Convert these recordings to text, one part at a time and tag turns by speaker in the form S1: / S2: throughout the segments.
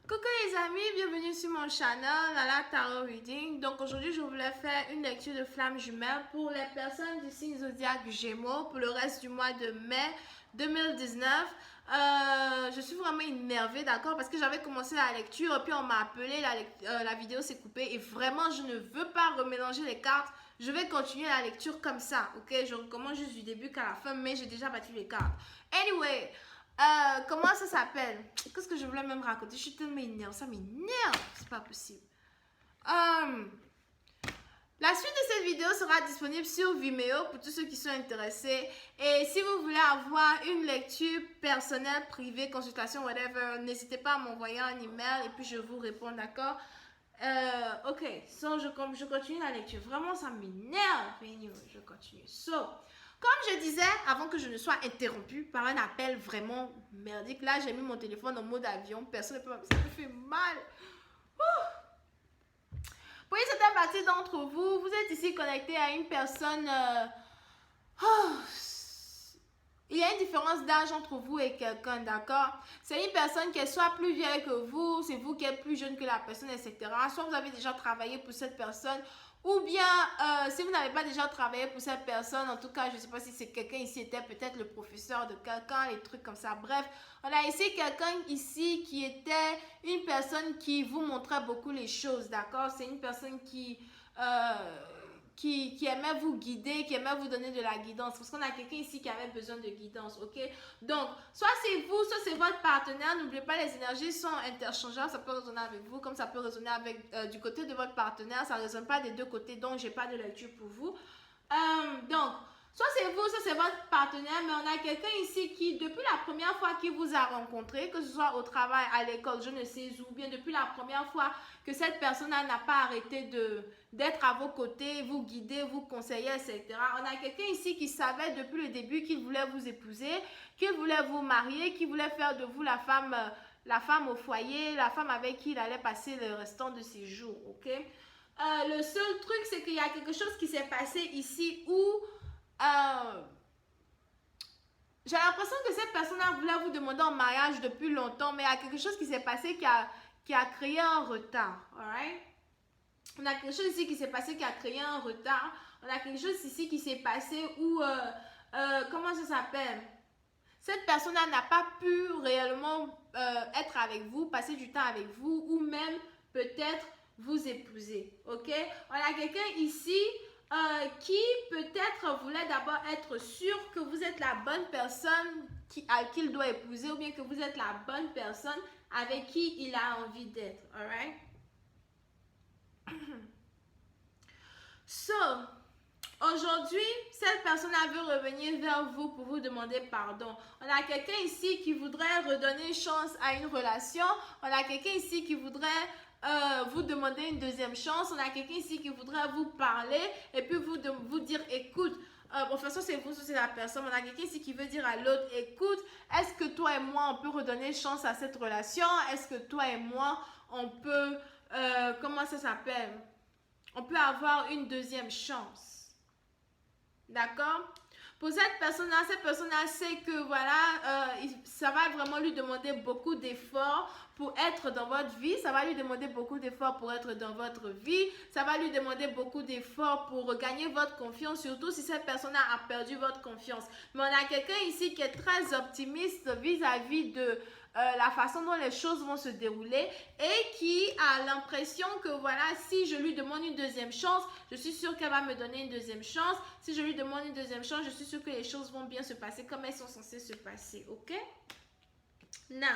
S1: Coucou les amis, bienvenue sur mon channel Lala Tarot Reading. Donc aujourd'hui je voulais faire une lecture de flammes jumelles pour les personnes du signe zodiaque Gémeaux pour le reste du mois de mai 2019. Je suis vraiment énervée, d'accord, parce que j'avais commencé la lecture puis on m'a appelé, la vidéo s'est coupée et vraiment je ne veux pas remélanger les cartes. Je vais continuer la lecture comme ça, ok? Je recommence juste du début qu'à la fin, mais j'ai déjà battu les cartes. Anyway, comment ça s'appelle? Qu'est-ce que je voulais même raconter? Je suis tellement énervée, ça m'énerve, c'est pas possible. La suite de cette vidéo sera disponible sur Vimeo pour tous ceux qui sont intéressés. Et si vous voulez avoir une lecture personnelle, privée, consultation, whatever, n'hésitez pas à m'envoyer un email et puis je vous réponds, d'accord? Ok, so je continue la lecture. Vraiment, ça m'énerve. Je continue. So, comme je disais, avant que je ne sois interrompue par un appel vraiment merdique, là, j'ai mis mon téléphone en mode avion. Personne ne peut m'appeler. Ça me fait mal. Pour une certaine partie d'entre vous, vous êtes ici connecté à une personne... il y a une différence d'âge entre vous et quelqu'un, d'accord? C'est une personne qui est soit plus vieille que vous, c'est vous qui êtes plus jeune que la personne, etc. Soit vous avez déjà travaillé pour cette personne, ou bien si vous n'avez pas déjà travaillé pour cette personne, en tout cas, je ne sais pas si c'est quelqu'un ici, était peut-être le professeur de quelqu'un, les trucs comme ça. Bref, on a ici quelqu'un ici qui était une personne qui vous montrait beaucoup les choses, d'accord? C'est une personne qui aimait vous guider, qui aimait vous donner de la guidance. Parce qu'on a quelqu'un ici qui avait besoin de guidance, ok? Donc, soit c'est vous, soit c'est votre partenaire. N'oubliez pas, les énergies sont interchangeables. Ça peut résonner avec vous, comme ça peut résonner avec du côté de votre partenaire. Ça ne résonne pas des deux côtés, donc je n'ai pas de lecture pour vous. Donc, soit c'est vous, soit c'est votre partenaire, mais on a quelqu'un ici qui, depuis la première fois qu'il vous a rencontré, que ce soit au travail, à l'école, je ne sais où, bien depuis la première fois que cette personne-là n'a pas arrêté d'être à vos côtés, vous guider, vous conseiller, etc. On a quelqu'un ici qui savait depuis le début qu'il voulait vous épouser, qu'il voulait vous marier, qu'il voulait faire de vous la femme au foyer, la femme avec qui il allait passer le restant de ses jours, ok? Le seul truc, c'est qu'il y a quelque chose qui s'est passé ici où j'ai l'impression que cette personne-là voulait vous demander en mariage depuis longtemps, mais il y a quelque chose qui s'est passé qui a créé un retard, alright? On a quelque chose ici qui s'est passé qui a créé un retard. On a quelque chose ici qui s'est passé où, comment ça s'appelle? Cette personne-là n'a pas pu réellement être avec vous, passer du temps avec vous, ou même peut-être vous épouser, ok? On a quelqu'un ici qui peut-être voulait d'abord être sûr que vous êtes la bonne personne qu'il doit épouser, ou bien que vous êtes la bonne personne avec qui il a envie d'être, alright? So, aujourd'hui, cette personne-là veut revenir vers vous pour vous demander pardon. On a quelqu'un ici qui voudrait redonner chance à une relation. On a quelqu'un ici qui voudrait vous demander une deuxième chance. On a quelqu'un ici qui voudrait vous parler et puis vous dire, écoute, enfin, ça c'est vous, ça c'est la personne. On a quelqu'un ici qui veut dire à l'autre, écoute, est-ce que toi et moi, on peut redonner chance à cette relation? Est-ce que toi et moi, on peut, comment ça s'appelle? On peut avoir une deuxième chance. D'accord? Pour cette personne-là sait que voilà, ça va vraiment lui demander beaucoup d'efforts pour être dans votre vie. Ça va lui demander beaucoup d'efforts pour être dans votre vie. Ça va lui demander beaucoup d'efforts pour gagner votre confiance, surtout si cette personne-là a perdu votre confiance. Mais on a quelqu'un ici qui est très optimiste vis-à-vis de la façon dont les choses vont se dérouler et qui a l'impression que voilà, si je lui demande une deuxième chance, je suis sûre qu'elle va me donner une deuxième chance. Si je lui demande une deuxième chance, je suis sûre que les choses vont bien se passer comme elles sont censées se passer, ok? Now,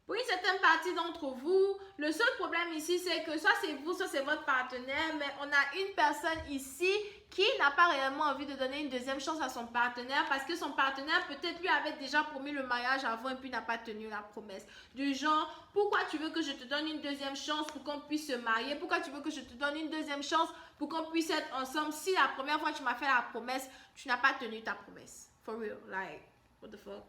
S1: pour une certaine partie d'entre vous, le seul problème ici, c'est que soit c'est vous, soit c'est votre partenaire, mais on a une personne ici qui n'a pas réellement envie de donner une deuxième chance à son partenaire parce que son partenaire peut-être lui avait déjà promis le mariage avant et puis n'a pas tenu la promesse. Du genre, pourquoi tu veux que je te donne une deuxième chance pour qu'on puisse se marier? Pourquoi tu veux que je te donne une deuxième chance pour qu'on puisse être ensemble si la première fois tu m'as fait la promesse, tu n'as pas tenu ta promesse? For real, like, what the fuck?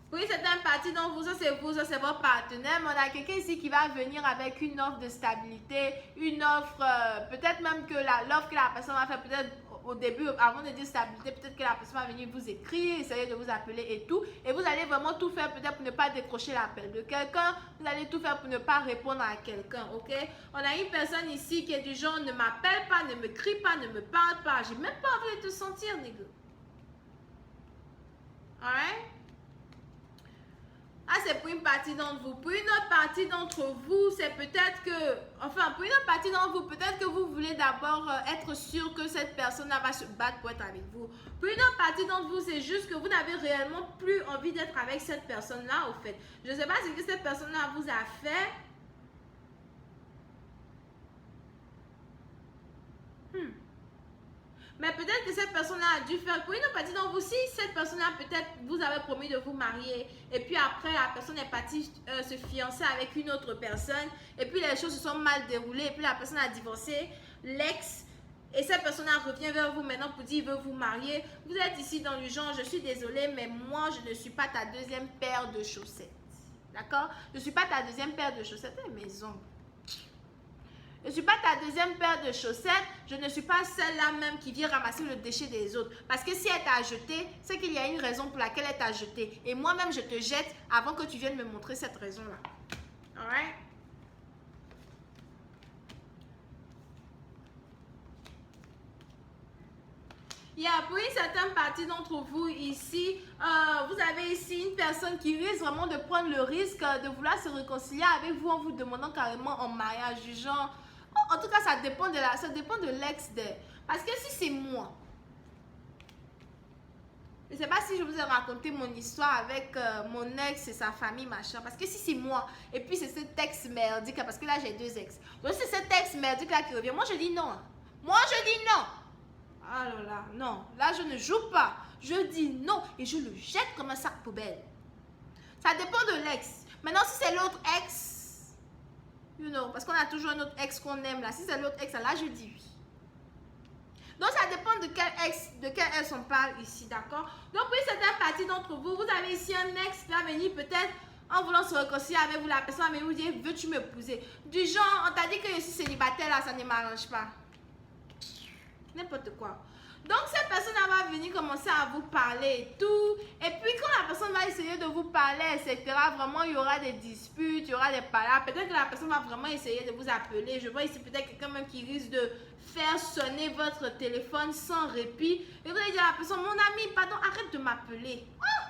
S1: Oui, c'est une partie dont vous, ça c'est votre partenaire, mais on a quelqu'un ici qui va venir avec une offre de stabilité, une offre, peut-être même que l'offre que la personne va faire, peut-être au début, avant de dire stabilité, peut-être que la personne va venir vous écrire, essayer de vous appeler et tout. Et vous allez vraiment tout faire peut-être pour ne pas décrocher l'appel de quelqu'un. Vous allez tout faire pour ne pas répondre à quelqu'un, ok? On a une personne ici qui est du genre ne m'appelle pas, ne me crie pas, ne me parle pas. J'ai même pas envie de te sentir, nigga. Alright? Ah, c'est pour une partie d'entre vous. Pour une autre partie d'entre vous, c'est peut-être que... Enfin, pour une autre partie d'entre vous, peut-être que vous voulez d'abord être sûr que cette personne-là va se battre pour être avec vous. Pour une autre partie d'entre vous, c'est juste que vous n'avez réellement plus envie d'être avec cette personne-là, au fait. Je ne sais pas ce que cette personne-là vous a fait. Mais peut-être que cette personne-là a dû faire... Pour une autre partie d'entre vous, si cette personne-là, peut-être, vous avez promis de vous marier, et puis après, la personne est partie se fiancer avec une autre personne, et puis les choses se sont mal déroulées, et puis la personne a divorcé, l'ex, et cette personne-là revient vers vous maintenant pour dire qu'il veut vous marier. Vous êtes ici dans le genre, je suis désolée, mais moi, je ne suis pas ta deuxième paire de chaussettes. D'accord? Je ne suis pas ta deuxième paire de chaussettes. Mes ongles. Je ne suis pas ta deuxième paire de chaussettes. Je ne suis pas celle-là même qui vient ramasser le déchet des autres. Parce que si elle t'a jeté, c'est qu'il y a une raison pour laquelle elle t'a jeté. Et moi-même, je te jette avant que tu viennes me montrer cette raison-là. Alright? Pour une certaine partie d'entre vous ici, vous avez ici une personne qui risque vraiment de prendre le risque de vouloir se réconcilier avec vous en vous demandant carrément en mariage du genre. En tout cas, ça dépend de l'ex d'elle. Parce que si c'est moi, je ne sais pas si je vous ai raconté mon histoire avec mon ex et sa famille, machin. Parce que si c'est moi, et puis c'est cet ex merdique, parce que là j'ai 2 ex. Donc c'est cet ex merdique là qui revient. Moi je dis non. Moi je dis non. Alors là, non. Là je ne joue pas. Je dis non et je le jette comme un sac poubelle. Ça dépend de l'ex. Maintenant si c'est l'autre ex, you know, parce qu'on a toujours un autre ex qu'on aime là. Si c'est l'autre ex, là je dis oui. Donc ça dépend de quel ex on parle ici, d'accord? Donc pour certaines parties d'entre vous, vous avez ici un ex qui va venir peut-être en voulant se réconcilier avec vous, la personne va venir vous dire, veux-tu m'épouser? Du genre, on t'a dit que je suis célibataire là, ça ne m'arrange pas. N'importe quoi. Donc cette personne va venir commencer à vous parler et tout. Et puis quand la personne va essayer de vous parler, etc., vraiment il y aura des disputes, il y aura des palabres. Peut-être que la personne va vraiment essayer de vous appeler. Je vois ici peut-être quelqu'un même qui risque de faire sonner votre téléphone sans répit. Et vous allez dire à la personne, mon ami, pardon, arrête de m'appeler. Oh!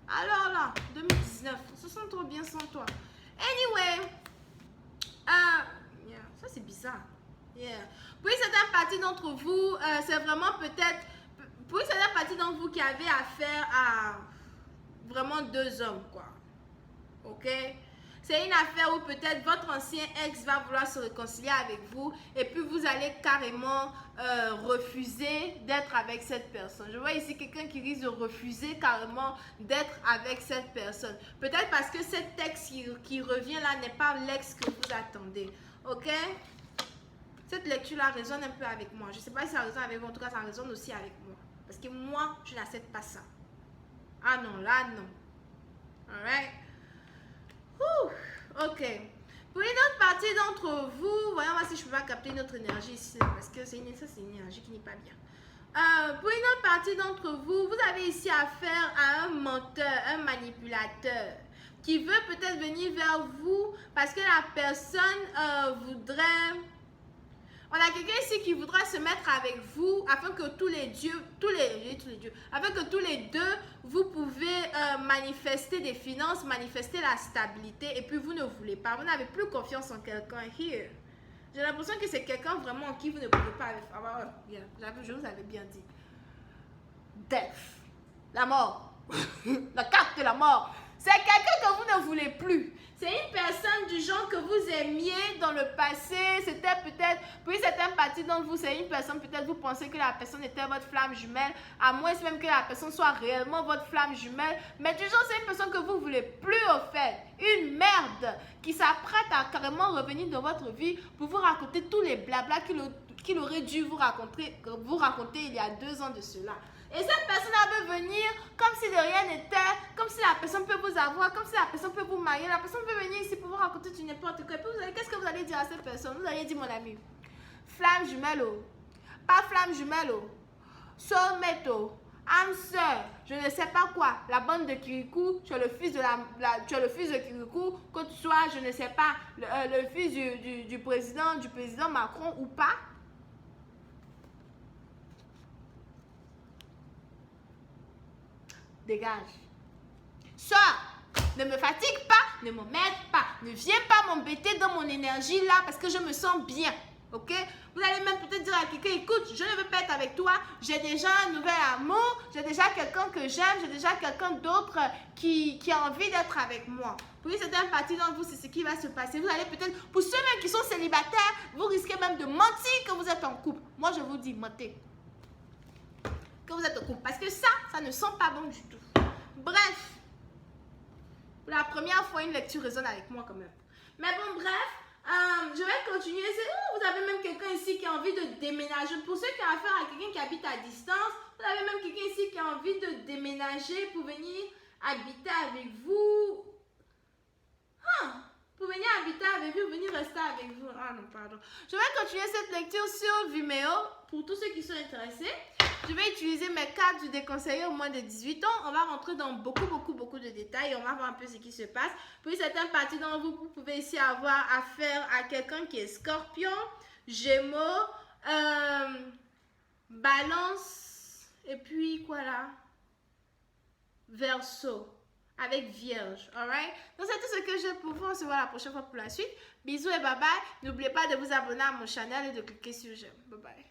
S1: Alors là, 2019, on se sent trop bien sans toi. Anyway, ça c'est bizarre. Pour une certaine partie d'entre vous, c'est vraiment peut-être, pour une certaine partie d'entre vous qui avez affaire à vraiment 2 hommes, quoi. Ok? C'est une affaire où peut-être votre ancien ex va vouloir se réconcilier avec vous et puis vous allez carrément refuser d'être avec cette personne. Je vois ici quelqu'un qui risque de refuser carrément d'être avec cette personne. Peut-être parce que cet ex qui revient là n'est pas l'ex que vous attendez. Ok? Cette lecture-là résonne un peu avec moi. Je ne sais pas si ça résonne avec vous, en tout cas ça résonne aussi avec moi. Parce que moi, je n'accepte pas ça. Ah non, là non. Alright? Ok. Pour une autre partie d'entre vous, voyons voir si je peux pas capter notre énergie ici. Parce que c'est une énergie qui n'est pas bien. Pour une autre partie d'entre vous, vous avez ici affaire à un menteur, un manipulateur qui veut peut-être venir vers vous parce que la personne voudrait... On a quelqu'un ici qui voudra se mettre avec vous afin que tous les deux, vous pouvez manifester des finances, manifester la stabilité et puis vous ne voulez pas. Vous n'avez plus confiance en quelqu'un here. J'ai l'impression que c'est quelqu'un vraiment en qui vous ne pouvez pas avoir. Je vous avais bien dit. Death. La mort. La carte de la mort. C'est quelqu'un que vous ne voulez plus. C'est une personne du genre que vous aimiez dans le passé. C'était peut-être, pour une certaine partie d'entre vous, c'est une personne, peut-être vous pensez que la personne était votre flamme jumelle, à moins même que la personne soit réellement votre flamme jumelle. Mais du genre, c'est une personne que vous ne voulez plus au fait. Une merde qui s'apprête à carrément revenir dans votre vie pour vous raconter tous les blablas qu'il aurait dû vous raconter il y a 2 ans de cela. Et cette personne-là veut venir comme si de rien n'était, comme si la personne peut vous avoir, comme si la personne peut vous marier. La personne peut venir ici pour vous raconter n'importe quoi. Qu'est-ce que vous allez dire à cette personne? Vous allez dire, mon ami, flamme jumelle, oh. Pas flamme jumelle. Soulmate. Âme sœur. Je ne sais pas quoi. La bande de Kirikou. Tu es le fils de tu es le fils de Kirikou. Que tu sois, je ne sais pas, le fils du président Macron ou pas. Dégage. Sors. Ne me fatigue pas, ne m'emmerde pas, ne viens pas m'embêter dans mon énergie là parce que je me sens bien, ok? Vous allez même peut-être dire à quelqu'un, écoute, je ne veux pas être avec toi, j'ai déjà un nouvel amour, j'ai déjà quelqu'un que j'aime, j'ai déjà quelqu'un d'autre qui a envie d'être avec moi. Pour une certaine partie d'entre vous, c'est ce qui va se passer. Vous allez peut-être, pour ceux-mêmes qui sont célibataires, vous risquez même de mentir que vous êtes en couple. Moi, je vous dis, mentez. Que vous êtes en couple parce que ça ne sent pas bon du tout. Bref. Pour la première fois, une lecture résonne avec moi quand même. Mais bon, bref, je vais continuer. Vous avez même quelqu'un ici qui a envie de déménager. Pour ceux qui ont affaire à quelqu'un qui habite à distance, vous avez même quelqu'un ici qui a envie de déménager pour venir habiter avec vous. Pour venir habiter avec vous, venir rester avec vous. Ah non, pardon. Je vais continuer cette lecture sur Vimeo pour tous ceux qui sont intéressés. Je vais utiliser mes cartes du déconseillé au moins de 18 ans. On va rentrer dans beaucoup de détails. On va voir un peu ce qui se passe. Pour certaines parties d'entre vous, vous pouvez ici avoir affaire à quelqu'un qui est Scorpion, Gémeaux, Balance, et puis quoi là? Verseau. Avec Vierge, alright? Donc c'est tout ce que j'ai pour vous. On se voit la prochaine fois pour la suite. Bisous et bye bye. N'oubliez pas de vous abonner à mon channel et de cliquer sur j'aime. Bye bye.